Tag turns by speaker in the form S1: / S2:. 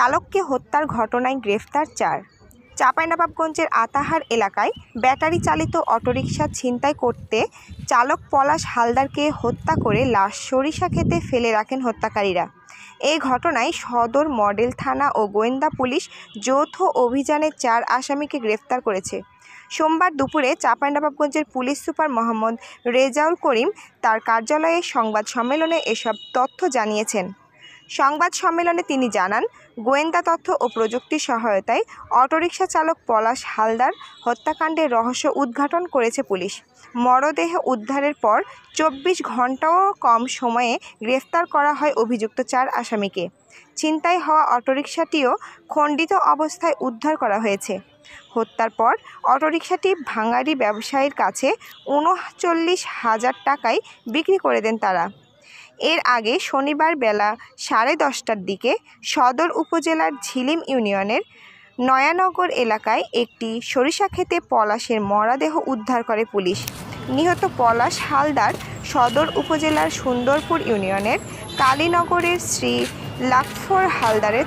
S1: চালককে হত্যার ঘটনায় গ্রেফতার 4। চাঁপাইনবাবগঞ্জের আতাহার এলাকায় ব্যাটারি চালিত অটোরিকশা ছিনতাই করতে চালক পলাশ হালদারকে হত্যা করে লাশ সরিষাক্ষেতে ফেলে রাখেন হত্যাকারীরা। এই ঘটনায় সদর মডেল থানা ও গোয়েন্দা পুলিশ যৌথ অভিযানে 4 আসামিকে গ্রেফতার করেছে। সোমবার দুপুরে চাঁপাইনবাবগঞ্জের পুলিশ সুপার মোহাম্মদ রেজাউল করিম তার কার্যালয়ে সংবাদ সম্মেলনে এসব তথ্য জানিয়েছেন। সংবাদ সম্মেলনে তিনি জানান, গোয়েন্দা তথ্য ও প্রযুক্তির সহায়তায় অটোরিকশা চালক পলাশ হালদার হত্যাকাণ্ডের রহস্য উদ্ঘাটন করেছে পুলিশ। মরদেহ উদ্ধারের পর 24 ঘণ্টাও কম সময়ে গ্রেফতার করা হয় অভিযুক্ত 4 আসামিকে। ছিনতাই হওয়া অটোরিকশাটিও খণ্ডিত অবস্থায় উদ্ধার করা হয়েছে। হত্যার পর অটোরিকশাটি ভাঙাড়ি ব্যবসায়ীর কাছে ৩৯,০০০ টাকায় বিক্রি করে দেন তারা। এর আগে শনিবার বেলা 10:30টার দিকে সদর উপজেলার ঝিলিম ইউনিয়নের নয়ানগর এলাকায় একটি সরিষাক্ষেতে পলাশের মরদেহ উদ্ধার করে পুলিশ। নিহত পলাশ হালদার সদর উপজেলার সুন্দরপুর ইউনিয়নের কালীনগরের শ্রী লাকফর হালদারের